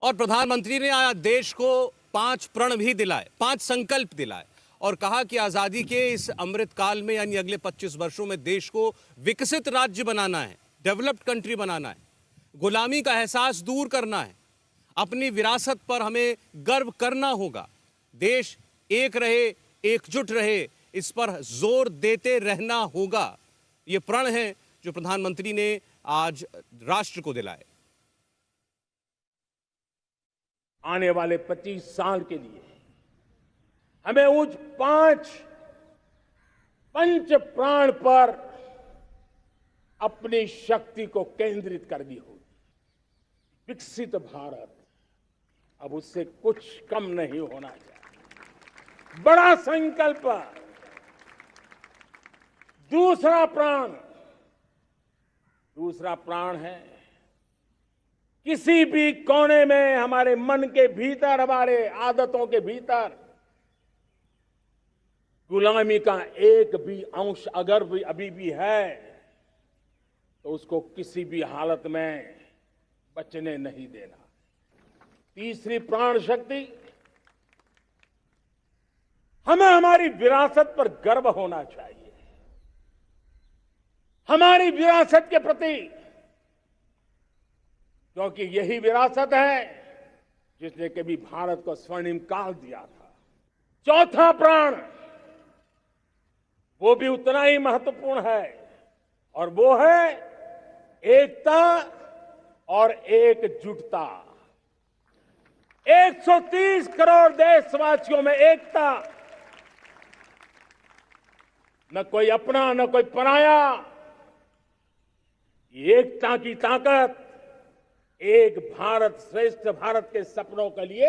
और प्रधानमंत्री ने आज देश को 5 प्रण भी दिलाए, 5 संकल्प दिलाए और कहा कि आजादी के इस अमृत काल में यानी अगले 25 वर्षों में देश को विकसित राज्य बनाना है, डेवलप्ड कंट्री बनाना है, गुलामी का एहसास दूर करना है, अपनी विरासत पर हमें गर्व करना होगा, देश एक रहे, एकजुट रहे, इस पर जोर देते रहना होगा। ये प्रण है जो प्रधानमंत्री ने आज राष्ट्र को दिलाए। आने वाले 25 साल के लिए हमें उस 5 पंच प्राण पर अपनी शक्ति को केंद्रित करनी होगी। विकसित भारत अब उससे कुछ कम नहीं होना चाहिए। बड़ा संकल्प। दूसरा प्राण है किसी भी कोने में हमारे मन के भीतर, हमारे आदतों के भीतर गुलामी का एक भी अंश अगर भी अभी भी है तो उसको किसी भी हालत में बचने नहीं देना। तीसरी प्राण शक्ति, हमें हमारी विरासत पर गर्व होना चाहिए। हमारी विरासत के प्रति, क्योंकि यही विरासत है जिसने कभी भारत को स्वर्णिम काल दिया था। चौथा प्राण वो भी उतना ही महत्वपूर्ण है और वो है एकता और एकजुटता। 130 करोड़ देशवासियों में एकता, न कोई अपना न कोई पराया। एकता की ताकत एक भारत श्रेष्ठ भारत के सपनों के लिए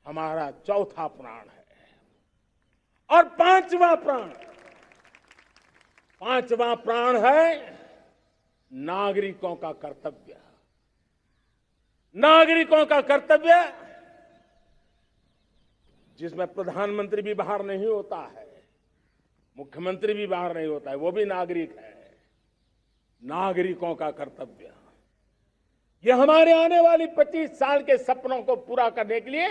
हमारा चौथा प्राण है। और पांचवा प्राण है नागरिकों का कर्तव्य। नागरिकों का कर्तव्य जिसमें प्रधानमंत्री भी बाहर नहीं होता है, मुख्यमंत्री भी बाहर नहीं होता है, वो भी नागरिक है। नागरिकों का कर्तव्य, ये हमारे आने वाली 25 साल के सपनों को पूरा करने के लिए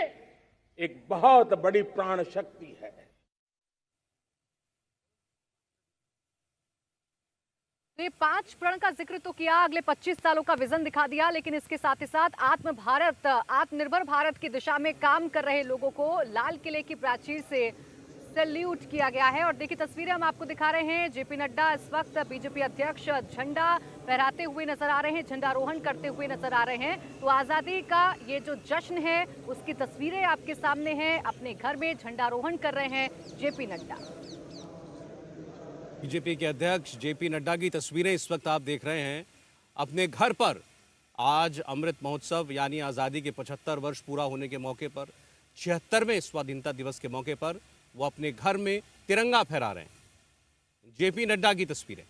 एक बहुत बड़ी प्राण शक्ति है। ये 5 प्रण का जिक्र तो किया, अगले 25 सालों का विजन दिखा दिया, लेकिन इसके साथ ही साथ आत्मनिर्भर भारत की दिशा में काम कर रहे लोगों को लाल किले की प्राचीर से सैल्यूट किया गया है। और देखिए तस्वीरें हम आपको दिखा रहे हैं। जेपी नड्डा इस वक्त बीजेपी अध्यक्ष झंडा फहराते हुए नजर आ रहे हैं, झंडारोहण करते हुए नजर आ रहे हैं। तो आजादी का ये जो जश्न है उसकी तस्वीरें आपके सामने हैं। अपने घर में झंडारोहण कर रहे हैं जेपी नड्डा। बीजेपी के अध्यक्ष जेपी नड्डा की तस्वीरें इस वक्त आप देख रहे हैं। अपने घर पर आज अमृत महोत्सव यानी आज़ादी के 75 वर्ष पूरा होने के मौके पर, 76वें स्वाधीनता दिवस के मौके पर वो अपने घर में तिरंगा फहरा रहे हैं। जेपी नड्डा की तस्वीरें।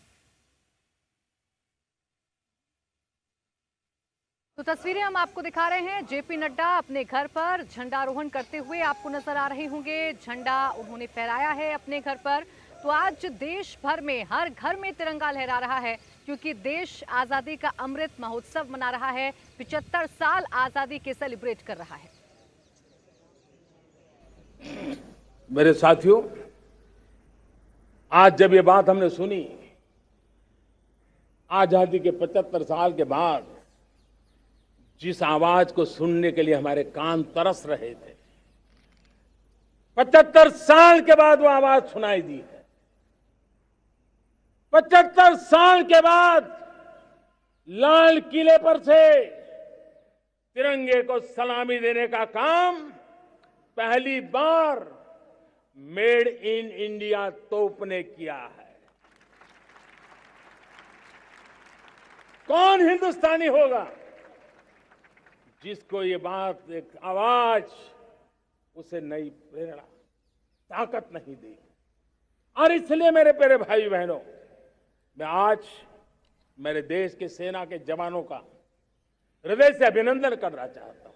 तो तस्वीरें हम आपको दिखा रहे हैं। जेपी नड्डा अपने घर पर झंडारोहण करते हुए आपको नजर आ रहे होंगे। झंडा उन्होंने फहराया है अपने घर पर। तो आज देश भर में हर घर में तिरंगा लहरा रहा है, क्योंकि देश आजादी का अमृत महोत्सव मना रहा है, 75 साल आजादी के सेलिब्रेट कर रहा है। मेरे साथियों, आज जब ये बात हमने सुनी, आजादी के 75 साल के बाद जिस आवाज को सुनने के लिए हमारे कान तरस रहे थे, 75 साल के बाद वो आवाज सुनाई दी है। 75 साल के बाद लाल किले पर से तिरंगे को सलामी देने का काम पहली बार मेड इन इंडिया तोप ने किया है। कौन हिंदुस्तानी होगा जिसको ये बात, एक आवाज उसे नई प्रेरणा, ताकत नहीं दी। और इसलिए मेरे प्यारे भाई बहनों, मैं आज मेरे देश के सेना के जवानों का हृदय से अभिनंदन करना चाहता हूं।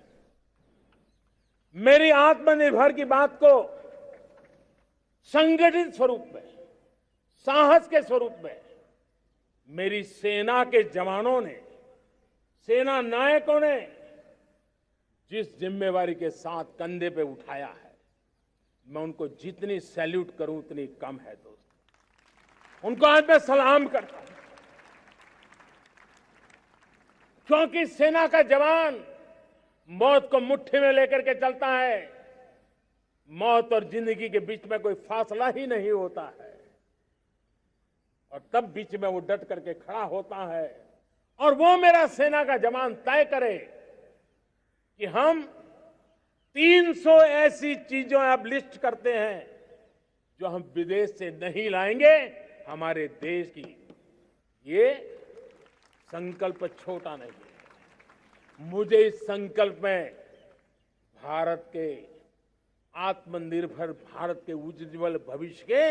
मेरी आत्मनिर्भर की बात को संगठित स्वरूप में, साहस के स्वरूप में मेरी सेना के जवानों ने, सेना नायकों ने जिस जिम्मेवारी के साथ कंधे पे उठाया है, मैं उनको जितनी सैल्यूट करूं उतनी कम है दोस्त। उनको आज मैं सलाम करता हूं, क्योंकि सेना का जवान मौत को मुट्ठी में लेकर के चलता है। मौत और जिंदगी के बीच में कोई फासला ही नहीं होता है, और तब बीच में वो डट करके खड़ा होता है। और वो मेरा सेना का जवान तय करे कि हम 300 ऐसी चीजों अब लिस्ट करते हैं जो हम विदेश से नहीं लाएंगे हमारे देश की। ये संकल्प छोटा नहीं है। मुझे इस संकल्प में भारत के आत्मनिर्भर भारत के उज्जवल भविष्य के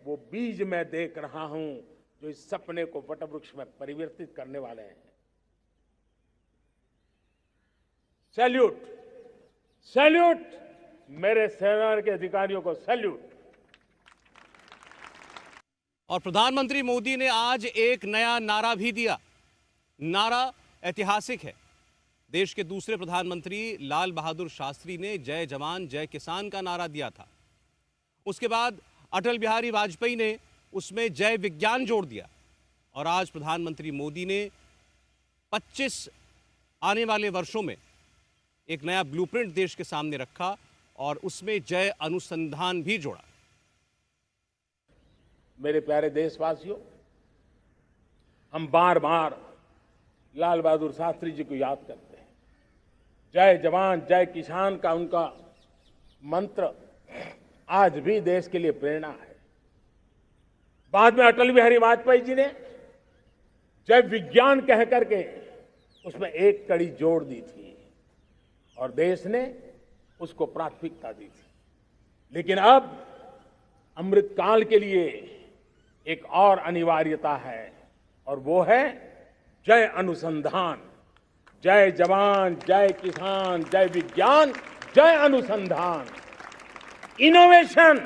वो बीज मैं देख रहा हूं, जो इस सपने को वटवृक्ष में परिवर्तित करने वाले हैं। सैल्यूट, सैल्यूट, मेरे सेना के अधिकारियों को सैल्यूट। और प्रधानमंत्री मोदी ने आज एक नया नारा भी दिया। नारा ऐतिहासिक है। देश के दूसरे प्रधानमंत्री लाल बहादुर शास्त्री ने जय जवान जय किसान का नारा दिया था। उसके बाद अटल बिहारी वाजपेयी ने उसमें जय विज्ञान जोड़ दिया, और आज प्रधानमंत्री मोदी ने 25 आने वाले वर्षों में एक नया ब्लूप्रिंट देश के सामने रखा और उसमें जय अनुसंधान भी जोड़ा। मेरे प्यारे देशवासियों, हम बार बार लाल बहादुर शास्त्री जी को याद करते हैं। जय जवान जय किसान का उनका मंत्र आज भी देश के लिए प्रेरणा है। बाद में अटल बिहारी वाजपेयी जी ने जय विज्ञान कह करके उसमें एक कड़ी जोड़ दी थी, और देश ने उसको प्राथमिकता दी थी। लेकिन अब अमृतकाल के लिए एक और अनिवार्यता है, और वो है जय अनुसंधान। जय जवान जय किसान जय विज्ञान जय अनुसंधान, इनोवेशन।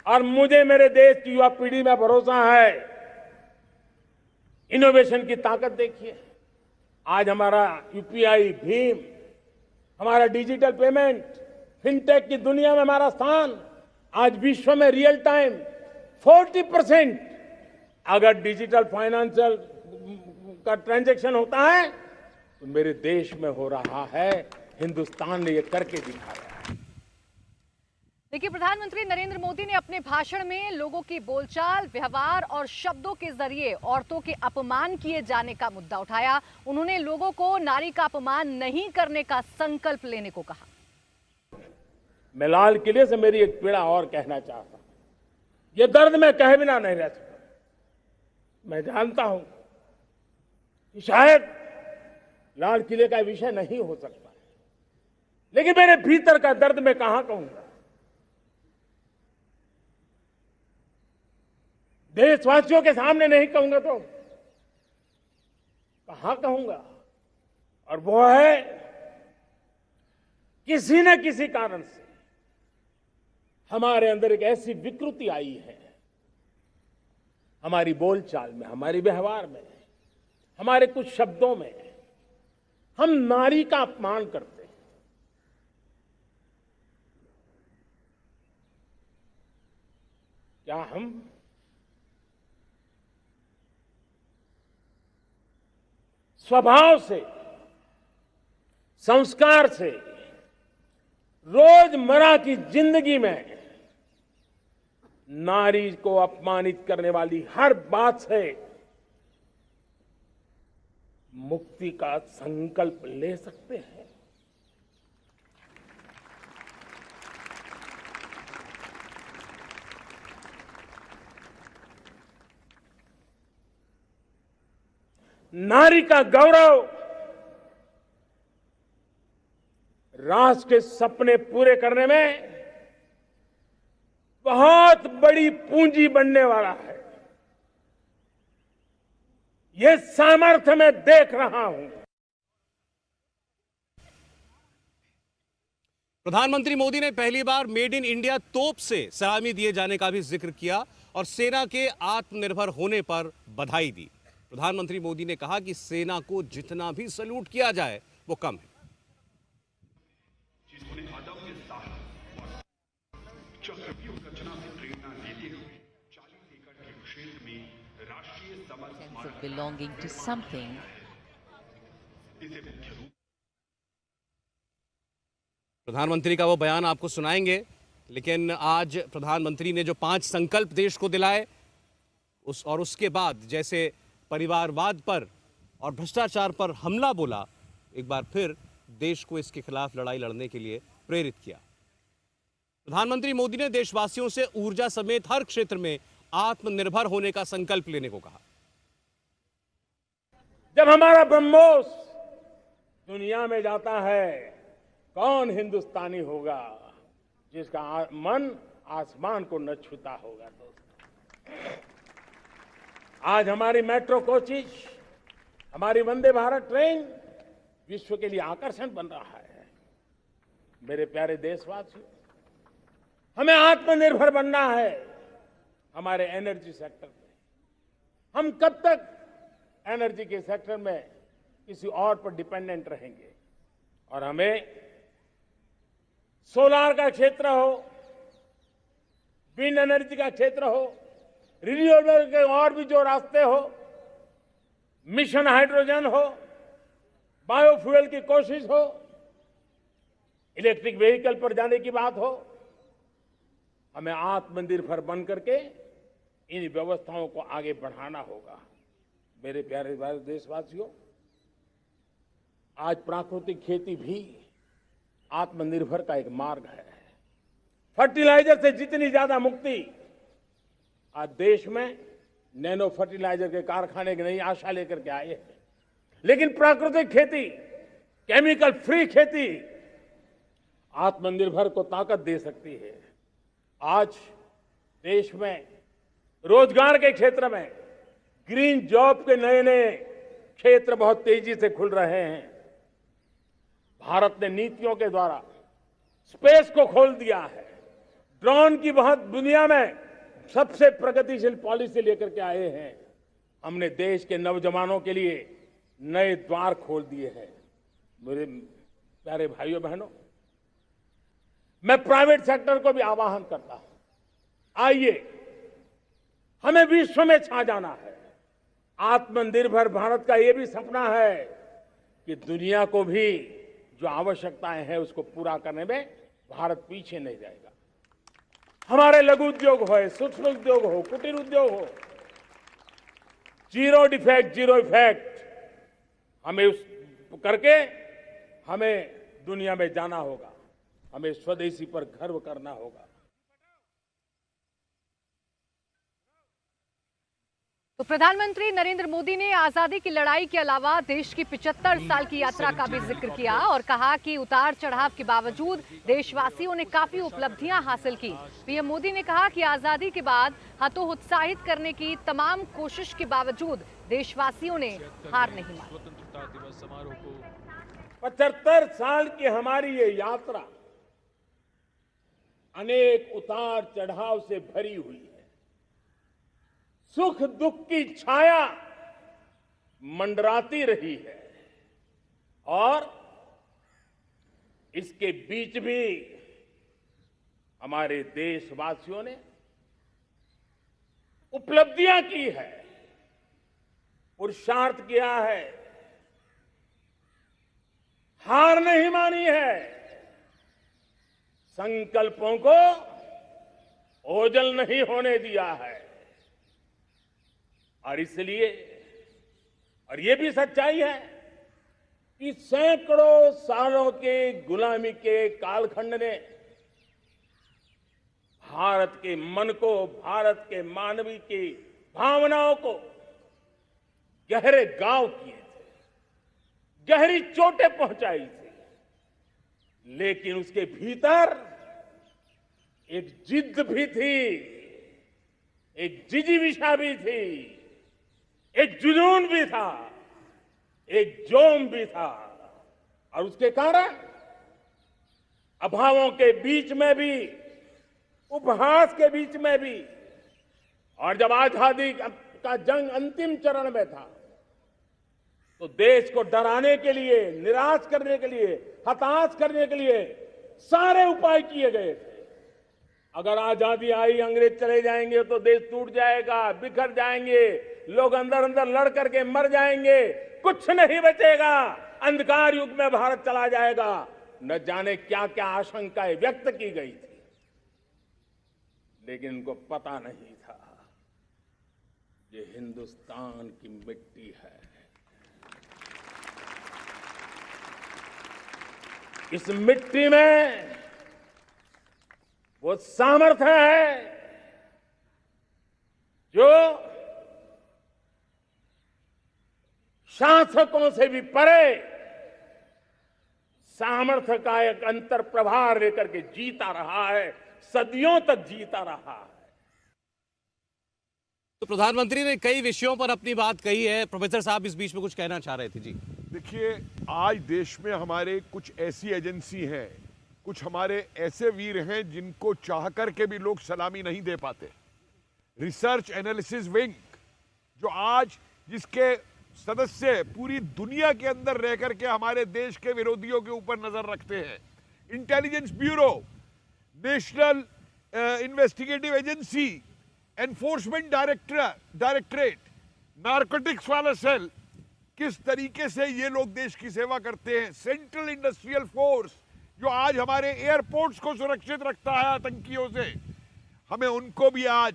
और मुझे मेरे देश की युवा पीढ़ी में भरोसा है। इनोवेशन की ताकत देखिए। आज हमारा यूपीआई, भीम, हमारा डिजिटल पेमेंट, फिनटेक की दुनिया में हमारा स्थान। आज विश्व में रियल टाइम 40% अगर डिजिटल फाइनेंशियल का ट्रांजैक्शन होता है तो मेरे देश में हो रहा है। हिंदुस्तान ने ये करके दिखाया। देखिए, प्रधानमंत्री नरेंद्र मोदी ने अपने भाषण में लोगों की बोलचाल, व्यवहार और शब्दों के जरिए औरतों के अपमान किए जाने का मुद्दा उठाया। उन्होंने लोगों को नारी का अपमान नहीं करने का संकल्प लेने को कहा। मैं लाल किले से मेरी एक पीड़ा और कहना चाहता हूं। ये दर्द मैं कहे बिना नहीं रह सकता। मैं जानता हूं कि शायद लाल किले का विषय नहीं हो सकता, लेकिन मेरे भीतर का दर्द मैं कहां कहूंगा। देशवासियों के सामने नहीं कहूंगा तो कहां कहूंगा। और वो है, किसी न किसी कारण से हमारे अंदर एक ऐसी विकृति आई है, हमारी बोलचाल में, हमारे व्यवहार में, हमारे कुछ शब्दों में, हम नारी का अपमान करते हैं। क्या हम स्वभाव से, संस्कार से, रोजमर्रा की जिंदगी में नारी को अपमानित करने वाली हर बात से मुक्ति का संकल्प ले सकते हैं? नारी का गौरव राष्ट्र के सपने पूरे करने में बहुत बड़ी पूंजी बनने वाला है। यह सामर्थ्य मैं देख रहा हूं। प्रधानमंत्री मोदी ने पहली बार मेड इन इंडिया तोप से सलामी दिए जाने का भी जिक्र किया और सेना के आत्मनिर्भर होने पर बधाई दी। प्रधानमंत्री मोदी ने कहा कि सेना को जितना भी सैल्यूट किया जाए वो कम है। चक्रव्यूह रचना से प्रेरणा लेते हुए 40 एकड़ के क्षेत्र में राष्ट्रीय summer sense of belonging to something. इसे मुख्य रूप प्रधानमंत्री का वो बयान आपको सुनाएंगे, लेकिन आज प्रधानमंत्री ने जो 5 संकल्प देश को दिलाए उसके बाद जैसे परिवारवाद पर और भ्रष्टाचार पर हमला बोला, एक बार फिर देश को इसके खिलाफ लड़ाई लड़ने के लिए प्रेरित किया। प्रधानमंत्री मोदी ने देशवासियों से ऊर्जा समेत हर क्षेत्र में आत्मनिर्भर होने का संकल्प लेने को कहा। जब हमारा ब्रह्मोस दुनिया में जाता है, कौन हिंदुस्तानी होगा जिसका मन आसमान को न छूता होगा। दोस्तों, आज हमारी मेट्रो कोचेज, हमारी वंदे भारत ट्रेन विश्व के लिए आकर्षण बन रहा है। मेरे प्यारे देशवासियों, हमें आत्मनिर्भर बनना है हमारे एनर्जी सेक्टर में। हम कब तक एनर्जी के सेक्टर में किसी और पर डिपेंडेंट रहेंगे? और हमें सोलार का क्षेत्र हो, विंड एनर्जी का क्षेत्र हो, रिन्यूएबल के और भी जो रास्ते हो, मिशन हाइड्रोजन हो, बायोफ्यूल की कोशिश हो, इलेक्ट्रिक व्हीकल पर जाने की बात हो, हमें आत्मनिर्भर बन करके इन व्यवस्थाओं को आगे बढ़ाना होगा। मेरे प्यारे देशवासियों, आज प्राकृतिक खेती भी आत्मनिर्भर का एक मार्ग है। फर्टिलाइजर से जितनी ज्यादा मुक्ति, आज देश में नैनो फर्टिलाइजर के कारखाने की नई आशा लेकर के आए हैं। लेकिन प्राकृतिक खेती, केमिकल फ्री खेती आत्मनिर्भर को ताकत दे सकती है। आज देश में रोजगार के क्षेत्र में ग्रीन जॉब के नए नए क्षेत्र बहुत तेजी से खुल रहे हैं। भारत ने नीतियों के द्वारा स्पेस को खोल दिया है। ड्रोन की बहुत दुनिया में सबसे प्रगतिशील पॉलिसी लेकर के आए हैं। हमने देश के नौजवानों के लिए नए द्वार खोल दिए हैं। मेरे प्यारे भाइयों बहनों, मैं प्राइवेट सेक्टर को भी आह्वान करता हूं, आइए हमें विश्व में छा जाना है। आत्मनिर्भर भारत का यह भी सपना है कि दुनिया को भी जो आवश्यकताएं हैं उसको पूरा करने में भारत पीछे नहीं जाएगा। हमारे लघु उद्योग हो, सूक्ष्म उद्योग हो, कुटीर उद्योग हो, जीरो डिफेक्ट जीरो इफेक्ट हमें उस करके हमें दुनिया में जाना होगा। हमें स्वदेशी पर गर्व करना होगा। तो प्रधानमंत्री नरेंद्र मोदी ने आजादी की लड़ाई के अलावा देश की 75 साल की यात्रा का भी जिक्र किया और कहा कि उतार चढ़ाव के बावजूद देशवासियों ने काफी उपलब्धियां हासिल की। पीएम मोदी ने कहा कि आजादी के बाद हतोत्साहित करने की तमाम कोशिश के बावजूद देशवासियों ने हार नहीं मानी। स्वतंत्रता दिवस समारोह को 75 साल की हमारी ये यात्रा अनेक उतार चढ़ाव से भरी हुई है। सुख दुख की छाया मंडराती रही है और इसके बीच भी हमारे देशवासियों ने उपलब्धियां की है, पुरुषार्थ किया है, हार नहीं मानी है, संकल्पों को ओझल नहीं होने दिया है। और इसलिए और ये भी सच्चाई है कि सैकड़ों सालों के गुलामी के कालखंड ने भारत के मन को, भारत के मानवीय की भावनाओं को गहरे घाव किए थे, गहरी चोटें पहुंचाई थी। लेकिन उसके भीतर एक जिद भी थी, एक जिजीविषा भी थी, एक जुनून भी था, एक जोम भी था। और उसके कारण अभावों के बीच में भी, उपहास के बीच में भी, और जब आजादी का जंग अंतिम चरण में था तो देश को डराने के लिए, निराश करने के लिए, हताश करने के लिए सारे उपाय किए गए थे। अगर आजादी आई, अंग्रेज चले जाएंगे तो देश टूट जाएगा, बिखर जाएंगे, लोग अंदर अंदर लड़ करके मर जाएंगे, कुछ नहीं बचेगा, अंधकार युग में भारत चला जाएगा। न जाने क्या क्या आशंकाएं व्यक्त की गई थी, लेकिन उनको पता नहीं था ये हिंदुस्तान की मिट्टी है। इस मिट्टी में वो सामर्थ्य है जो शासकों से भी परे सामर्थ्य का एक अंतर प्रभार लेकर के जीता रहा है, सदियों तक जीता रहा है। तो प्रधानमंत्री ने कई विषयों पर अपनी बात कही है। प्रोफेसर साहब इस बीच में कुछ कहना चाह रहे थे। जी देखिए, आज देश में हमारे कुछ ऐसी एजेंसी हैं, कुछ हमारे ऐसे वीर हैं जिनको चाह करके भी लोग सलामी नहीं दे पाते। रिसर्च एनालिसिस विंग, जो आज जिसके सदस्य पूरी दुनिया के अंदर रह करके हमारे देश के विरोधियों के ऊपर नजर रखते हैं। Intelligence bureau, national investigative agency, enforcement directorate, narcotics वाला सेल, किस तरीके से ये लोग देश की सेवा करते हैं। सेंट्रल इंडस्ट्रियल फोर्स, जो आज हमारे एयरपोर्ट्स को सुरक्षित रखता है आतंकियों से, हमें उनको भी आज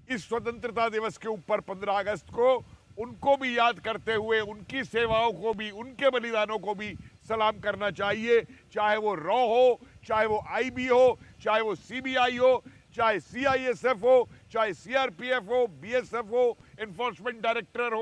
इस स्वतंत्रता दिवस के ऊपर 15 अगस्त को उनको भी याद करते हुए उनकी सेवाओं को भी, उनके बलिदानों को भी सलाम करना चाहिए। चाहे वो रॉ हो, चाहे वो आईबी हो, चाहे वो सीबीआई हो, चाहे सीआईएसएफ हो, चाहे सीआरपीएफ हो, बीएसएफ हो, एनफोर्समेंट डायरेक्टरेट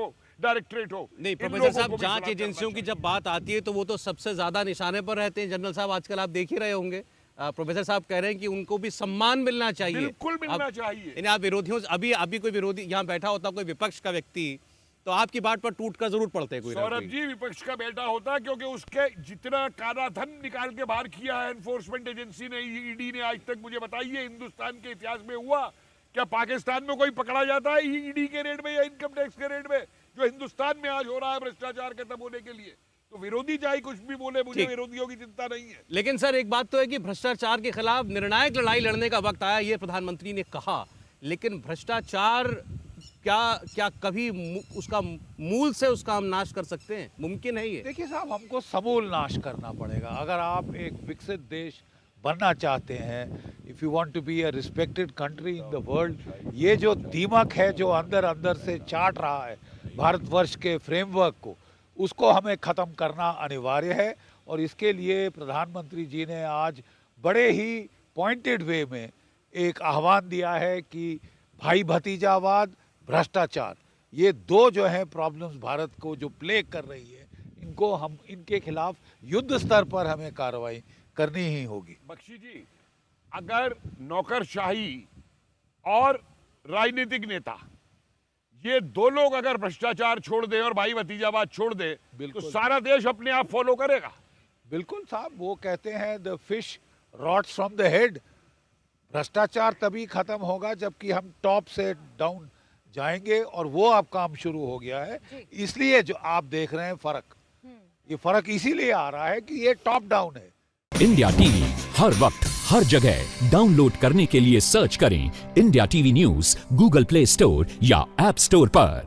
हो। नहीं प्रोफेसर साहब, जांच एजेंसियों की जब बात आती है तो वो तो सबसे ज्यादा निशाने पर रहते हैं। जनरल साहब, आजकल आप देख ही रहे होंगे, प्रोफेसर साहब कह रहे हैं कि उनको भी सम्मान मिलना चाहिए। बिल्कुल मिलना चाहिए। आप विरोधियों से, अभी कोई विरोधी यहाँ बैठा होता, कोई विपक्ष का व्यक्ति, तो आपकी बात पर टूट कर जरूर पड़ते हैं। कोई सौरभ जी, विपक्ष का बेटा होता, क्योंकि उसके जितना काला धन निकाल के बाहर किया है एनफोर्समेंट एजेंसी ने, ईडी ने, आज तक मुझे बताइए हिंदुस्तान के इतिहास में हुआ क्या? पाकिस्तान में कोई पकड़ा जाता है ईडी के रेड में या इनकम टैक्स के रेड में, जो हिंदुस्तान में आज हो रहा है भ्रष्टाचार खत्म होने के लिए? तो विरोधी चाहे कुछ भी बोले, मुझे विरोधियों की चिंता नहीं है। लेकिन सर, एक बात तो है कि भ्रष्टाचार के खिलाफ निर्णायक लड़ाई लड़ने का वक्त आया, ये प्रधानमंत्री ने कहा, लेकिन भ्रष्टाचार क्या कभी उसका मूल से उसका हम नाश कर सकते हैं? मुमकिन है ये? देखिए साहब, हमको समूल नाश करना पड़ेगा। अगर आप एक विकसित देश बनना चाहते हैं, if you want to be a respected country in the world, ये जो दीमक है जो अंदर अंदर से चाट रहा है भारतवर्ष के फ्रेमवर्क को, उसको हमें ख़त्म करना अनिवार्य है। और इसके लिए प्रधानमंत्री जी ने आज बड़े ही पॉइंटेड वे में एक आह्वान दिया है कि भाई भतीजावाद, भ्रष्टाचार, ये दो जो है प्रॉब्लम्स भारत को जो प्लेग कर रही है, इनको हम, इनके खिलाफ युद्ध स्तर पर हमें कार्रवाई करनी ही होगी। बख्शी जी, अगर नौकरशाही और राजनीतिक नेता, ये दो लोग अगर भ्रष्टाचार छोड़ दे और भाई भतीजावाद छोड़ दे, तो सारा देश अपने आप फॉलो करेगा। बिल्कुल साहब, वो कहते हैं the fish rots from the head. भ्रष्टाचार तभी खत्म होगा जबकि हम टॉप से डाउन जाएंगे, और वो अब काम शुरू हो गया है। इसलिए जो आप देख रहे हैं फर्क, ये फर्क इसीलिए आ रहा है कि ये टॉप डाउन है। इंडिया टीवी हर वक्त हर जगह डाउनलोड करने के लिए सर्च करें India TV news Google play store या ऐप स्टोर पर।